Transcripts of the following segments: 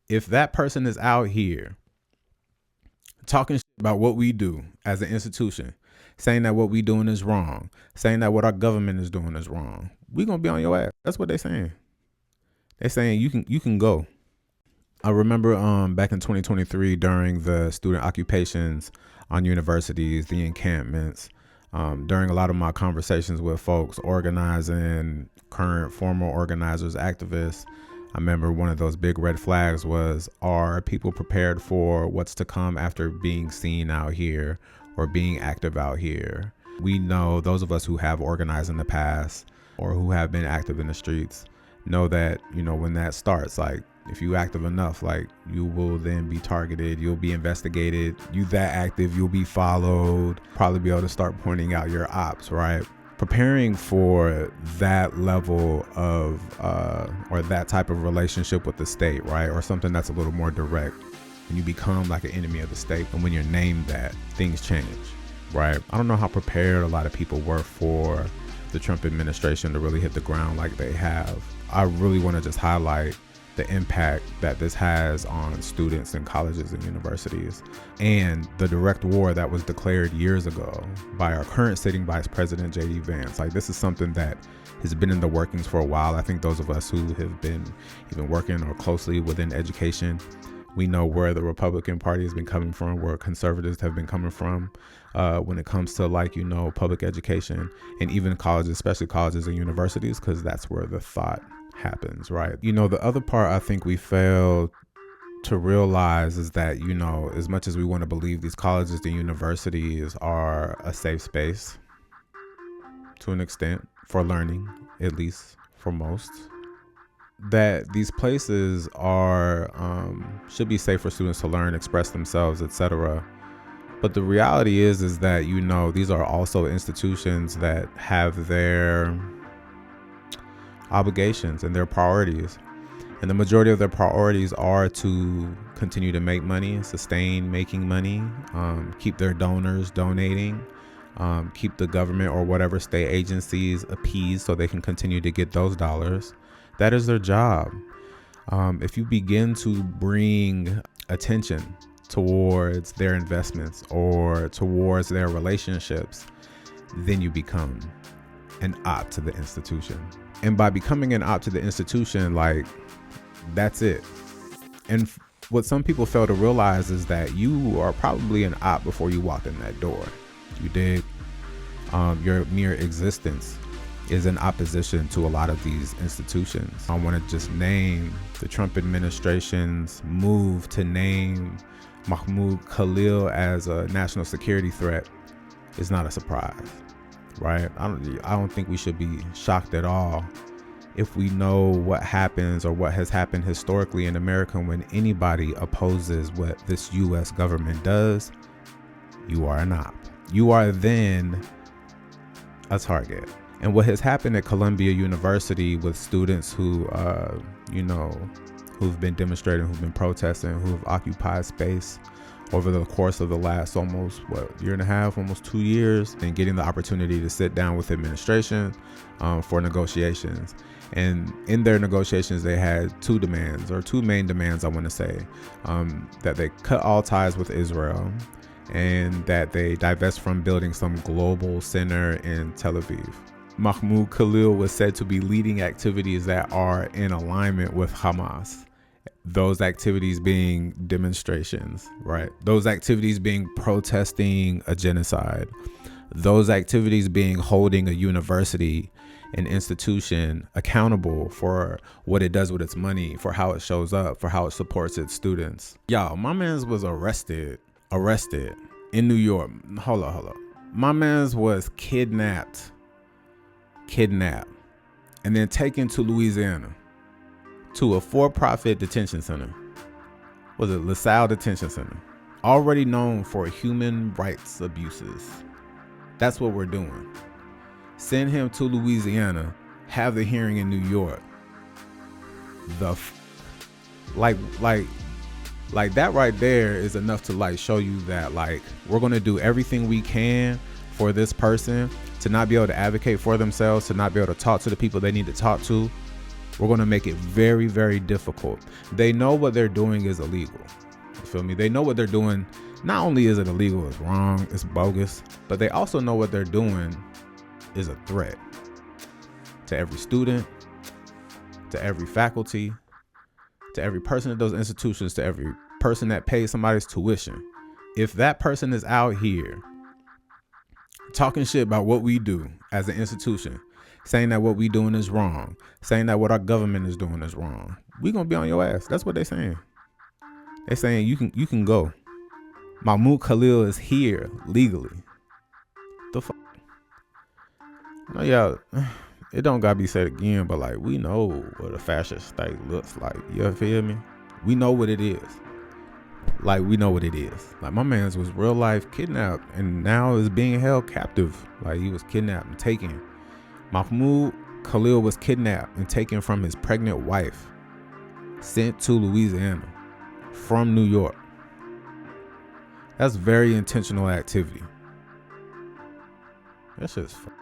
If that person is out here talking about what we do as an institution, saying that what we doing is wrong, saying that what our government is doing is wrong, we gonna be on your ass. That's what they're saying. They're saying you can go. I remember back in 2023 during the student occupations on universities, the encampments, during a lot of my conversations with folks organizing, current former organizers, activists, I remember one of those big red flags was, are people prepared for what's to come after being seen out here or being active out here? We know, those of us who have organized in the past or who have been active in the streets know that, when that starts, like, if you active enough, like, you will then be targeted, you'll be investigated, you that active, you'll be followed, probably be able to start pointing out your ops, right? Preparing for that level of, or that type of relationship with the state, right? Or something that's a little more direct, and you become like an enemy of the state. And when you're named that, things change, right? I don't know how prepared a lot of people were for the Trump administration to really hit the ground like they have. I really want to just highlight the impact that this has on students in colleges and universities, and the direct war that was declared years ago by our current sitting vice president, J.D. Vance. Like, this is something that has been in the workings for a while. I think those of us who have been even working or closely within education, we know where the Republican Party has been coming from, where conservatives have been coming from when it comes to, like, public education, and even colleges, especially colleges and universities, because that's where the thought happens, right? The other part I think we fail to realize is that, as much as we want to believe these colleges and universities are a safe space to an extent for learning, at least for most, that these places are should be safe for students to learn, express themselves, etc. But the reality is that, these are also institutions that have their obligations and their priorities, and the majority of their priorities are to continue to make money, sustain making money, keep their donors donating, keep the government or whatever state agencies appeased so they can continue to get those dollars. That is their job. If you begin to bring attention towards their investments or towards their relationships, then you become an op to the institution. And by becoming an op to the institution, like, that's it. And what some people fail to realize is that you are probably an op before you walked in that door. You dig? Your mere existence is in opposition to a lot of these institutions. I want to just name the Trump administration's move to name Mahmoud Khalil as a national security threat is not a surprise. Right? I don't think we should be shocked at all if we know what happens or what has happened historically in America when anybody opposes what this U.S. government does. You are an op. You are then a target. And what has happened at Columbia University with students who, who've been demonstrating, who've been protesting, who've occupied space over the course of the last almost year and a half, almost 2 years, and getting the opportunity to sit down with administration for negotiations. And in their negotiations, they had two main demands, I want to say, that they cut all ties with Israel and that they divest from building some global center in Tel Aviv. Mahmoud Khalil was said to be leading activities that are in alignment with Hamas. Those activities being demonstrations, right? Those activities being protesting a genocide. Those activities being holding a university, an institution, accountable for what it does with its money, for how it shows up, for how it supports its students. Y'all, my man's was arrested in New York. Hold up. My man's was kidnapped, and then taken to Louisiana, to a for-profit detention center. Was it LaSalle Detention Center? Already known for human rights abuses. That's what we're doing. Send him to Louisiana, have the hearing in New York. Like that right there is enough to show you that we're going to do everything we can for this person to not be able to advocate for themselves, to not be able to talk to the people they need to talk to, We're going to make it very, very difficult. They know what they're doing is illegal. You feel me? They know what they're doing. Not only is it illegal, it's wrong, it's bogus, but they also know what they're doing is a threat to every student, to every faculty, to every person at those institutions, to every person that pays somebody's tuition. If that person is out here talking shit about what we do as an institution, saying that what we doing is wrong, saying that what our government is doing is wrong, we gonna be on your ass. That's what they saying. They saying you can go. Mahmoud Khalil is here legally. The fuck? No, y'all, it don't gotta be said again, but like we know what a fascist state looks like. You feel me? We know what it is. Like we know what it is. Like my man's was real life kidnapped and now is being held captive. Like he was kidnapped and taken. Mahmoud Khalil was kidnapped and taken from his pregnant wife, sent to Louisiana from New York. That's very intentional activity. That shit's fuck.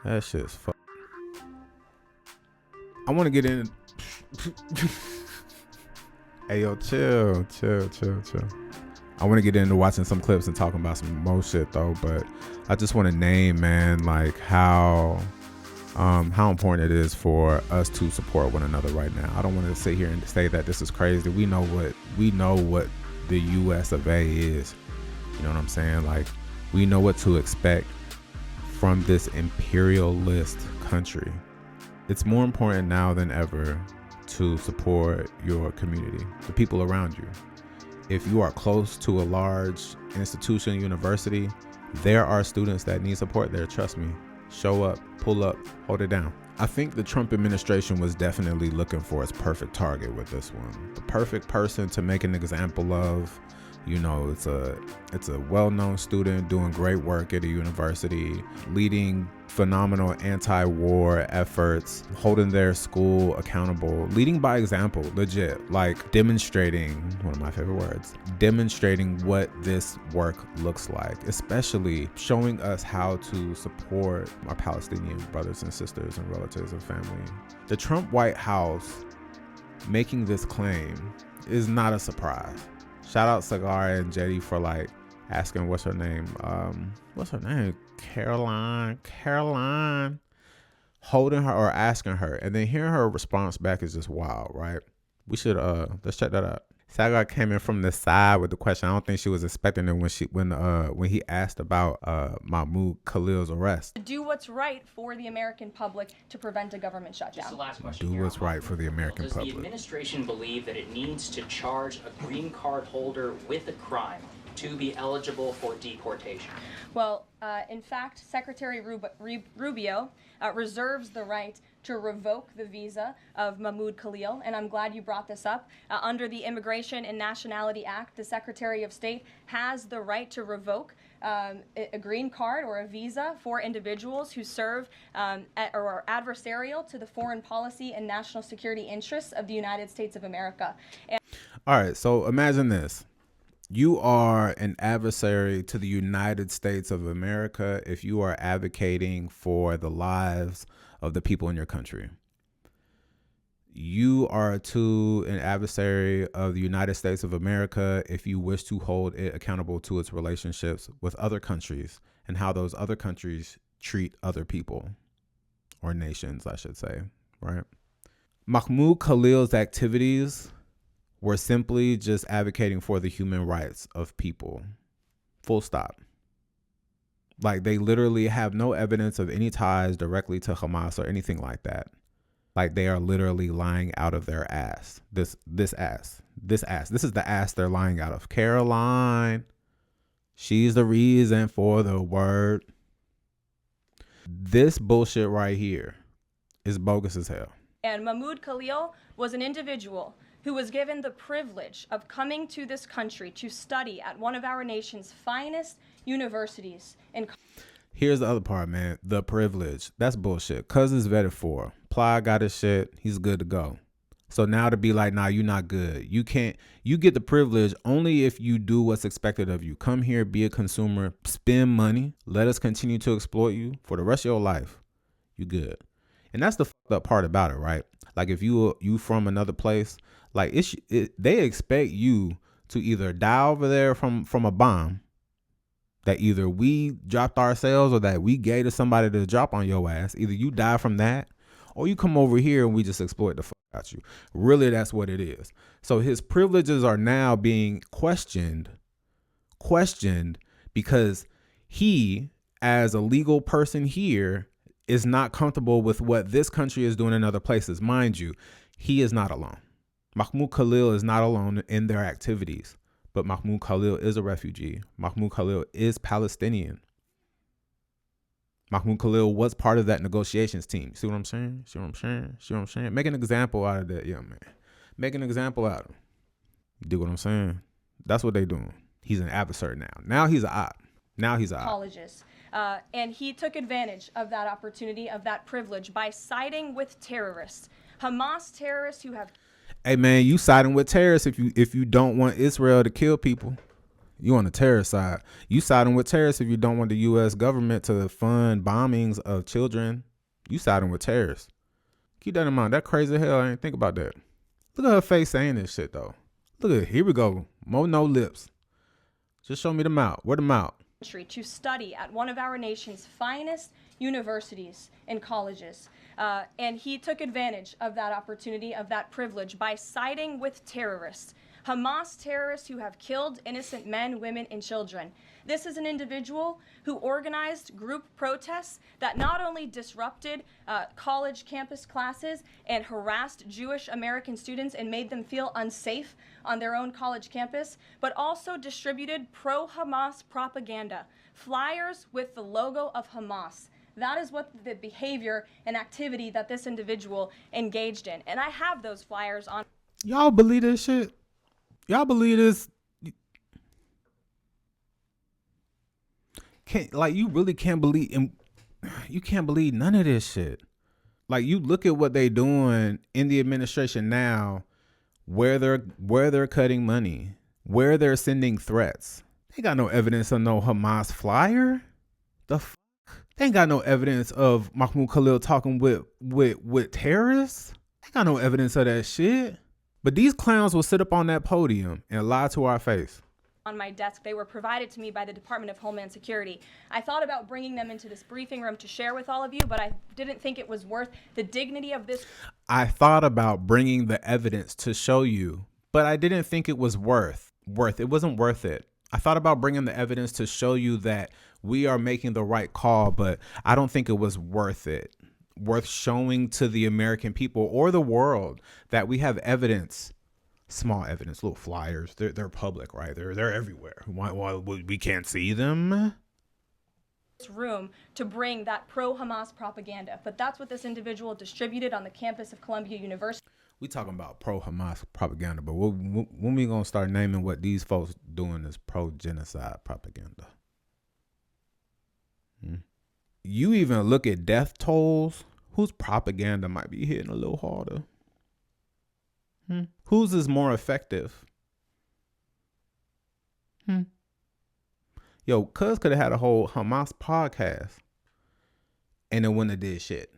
That shit's fuck. I want to get in. Hey, yo, chill. I want to get into watching some clips and talking about some more shit though, but I just want to name, man, like how important it is for us to support one another right now. I don't want to sit here and say that this is crazy. We know what the U.S. of A. is. You know what I'm saying? Like we know what to expect from this imperialist country. It's more important now than ever to support your community, the people around you. If you are close to a large institution, university, there are students that need support there. Trust me. Show up, pull up, hold it down. I think the Trump administration was definitely looking for its perfect target with this one. The perfect person to make an example of. You know, it's a well-known student doing great work at a university, leading phenomenal anti-war efforts, holding their school accountable, leading by example, legit, like demonstrating, one of my favorite words, demonstrating what this work looks like, especially showing us how to support our Palestinian brothers and sisters and relatives and family. The Trump White House making this claim is not a surprise. Shout out Sagar and Jetty for like asking what's her name, Caroline, holding her or asking her, and then hearing her response back is just wild, right? We should let's check that out. Sagar came in from the side with the question. I don't think she was expecting it when he asked about Mahmoud Khalil's arrest. Do what's right for the American public to prevent a government shutdown. Just the last question. Do what's right for the American public. Does the administration believe that it needs to charge a green card holder with a crime to be eligible for deportation? Well, in fact, Secretary Rubio reserves the right to revoke the visa of Mahmoud Khalil, and I'm glad you brought this up. Under the Immigration and Nationality Act, the Secretary of State has the right to revoke a green card or a visa for individuals who serve or are adversarial to the foreign policy and national security interests of the United States of America. All right, so imagine this. You are an adversary to the United States of America if you are advocating for the lives of the people in your country. You are an adversary of the United States of America if you wish to hold it accountable to its relationships with other countries and how those other countries treat other people, or nations, I should say, right? Mahmoud Khalil's activities were simply just advocating for the human rights of people. Full stop. Like they literally have no evidence of any ties directly to Hamas or anything like that. Like they are literally lying out of their ass. This ass. This is the ass they're lying out of. Caroline. She's the reason for the word. This bullshit right here is bogus as hell. And Mahmoud Khalil was an individual who was given the privilege of coming to this country to study at one of our nation's finest universities. Here's the other part, man. The privilege. That's bullshit. Cuz is vetted for. Ply got his shit. He's good to go. So now to be like, nah, you're not good. You get the privilege only if you do what's expected of you. Come here, be a consumer, spend money. Let us continue to exploit you for the rest of your life. You good. And that's the fucked up part about it, right? Like if you from another place, like they expect you to either die over there from a bomb that either we dropped ourselves or that we gave to somebody to drop on your ass. Either you die from that or you come over here and we just exploit the fuck out you. Really, that's what it is. So his privileges are now being questioned because he, as a legal person here, is not comfortable with what this country is doing in other places. Mind you, he is not alone. Mahmoud Khalil is not alone in their activities, but Mahmoud Khalil is a refugee. Mahmoud Khalil is Palestinian. Mahmoud Khalil was part of that negotiations team. See what I'm saying? See what I'm saying? Make an example out of that young man. Make an example out of him. You dig what I'm saying? That's what they doing. He's an adversary now. Now he's an op. Colleges. And he took advantage of that opportunity, of that privilege, by siding with terrorists. Hamas terrorists who have... Hey man, you siding with terrorists if you don't want Israel to kill people. You on the terrorist side. You siding with terrorists if you don't want the U.S. government to fund bombings of children. You siding with terrorists. Keep that in mind. That crazy hell. I ain't think about that. Look at her face saying this shit though. Look at it. Here we go. Mo no lips. Just show me the mouth. Where the mouth? To study at one of our nation's finest universities and colleges. And he took advantage of that opportunity, of that privilege, by siding with terrorists. Hamas terrorists who have killed innocent men, women, and children. This is an individual who organized group protests that not only disrupted college campus classes and harassed Jewish American students and made them feel unsafe on their own college campus, but also distributed pro-Hamas propaganda, flyers with the logo of Hamas. That is what the behavior and activity that this individual engaged in. And I have those flyers on. Y'all believe this shit? Y'all believe this? You really can't believe, and you can't believe none of this shit. Like, you look at what they doing in the administration now, where they're cutting money, where they're sending threats. They got no evidence of no Hamas flyer. The fuck? They ain't got no evidence of Mahmoud Khalil talking with terrorists. They got no evidence of that shit. But these clowns will sit up on that podium and lie to our face. On my desk, they were provided to me by the Department of Homeland Security. I thought about bringing them into this briefing room to share with all of you, but I didn't think it was worth the dignity of this. I thought about bringing the evidence to show you, but I didn't think it was worth. It wasn't worth it. I thought about bringing the evidence to show you that we are making the right call, but I don't think it was worth it. Worth showing to the American people or the world that we have evidence, small evidence, little flyers. They're public, right? They're everywhere. Why we can't see them? Room to bring that pro-Hamas propaganda, but that's what this individual distributed on the campus of Columbia University. We talking about pro-Hamas propaganda, but when we gonna start naming what these folks doing is pro-genocide propaganda? You even look at death tolls. Whose propaganda might be hitting a little harder? Whose is more effective? Yo, Cuz could have had a whole Hamas podcast and it wouldn't have did shit.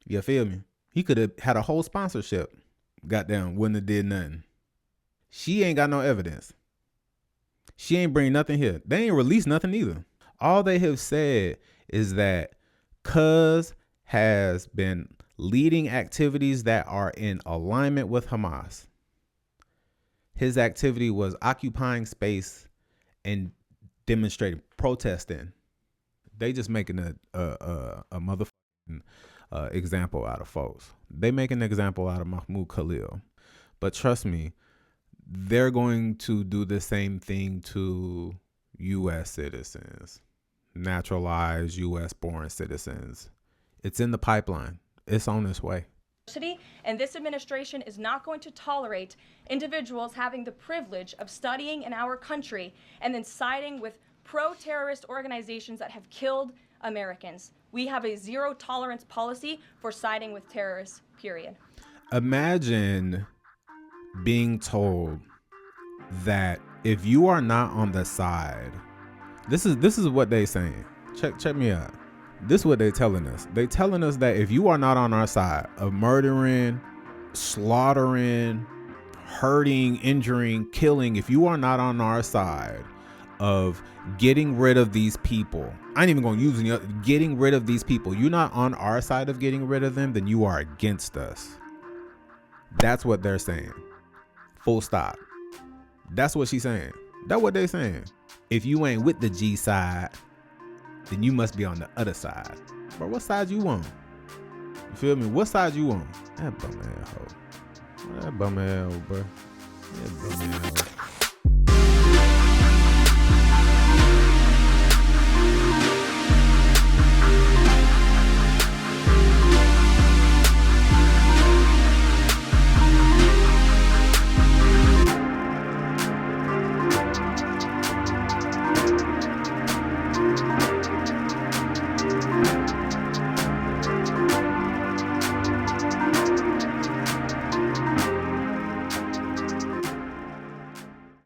You feel me? He could have had a whole sponsorship. Goddamn, wouldn't have did nothing. She ain't got no evidence. She ain't bring nothing here. They ain't released nothing either. All they have said is that Cuz has been leading activities that are in alignment with Hamas. His activity was occupying space and demonstrating, protesting. They just making a motherfucking example out of folks. They make an example out of Mahmoud Khalil. But trust me, they're going to do the same thing to U.S. citizens, naturalized U.S. born citizens. It's in the pipeline. It's on its way. And this administration is not going to tolerate individuals having the privilege of studying in our country and then siding with pro-terrorist organizations that have killed Americans. We have a zero tolerance policy for siding with terrorists, period. Imagine being told that if you are not on the side, this is what they saying. Check me out. This is what they're telling us. They're telling us that if you are not on our side of murdering, slaughtering, hurting, injuring, killing, if you are not on our side of getting rid of these people, I ain't even gonna use any other, getting rid of these people, you're not on our side of getting rid of them, then you are against us. That's what they're saying. Full stop. That's what she's saying. That's what they're saying. If you ain't with the G side, then you must be on the other side. Bro, what side you on? You feel me? What side you on? That bum ass hoe. That bum ass hoe, bro. That bum ass hoe.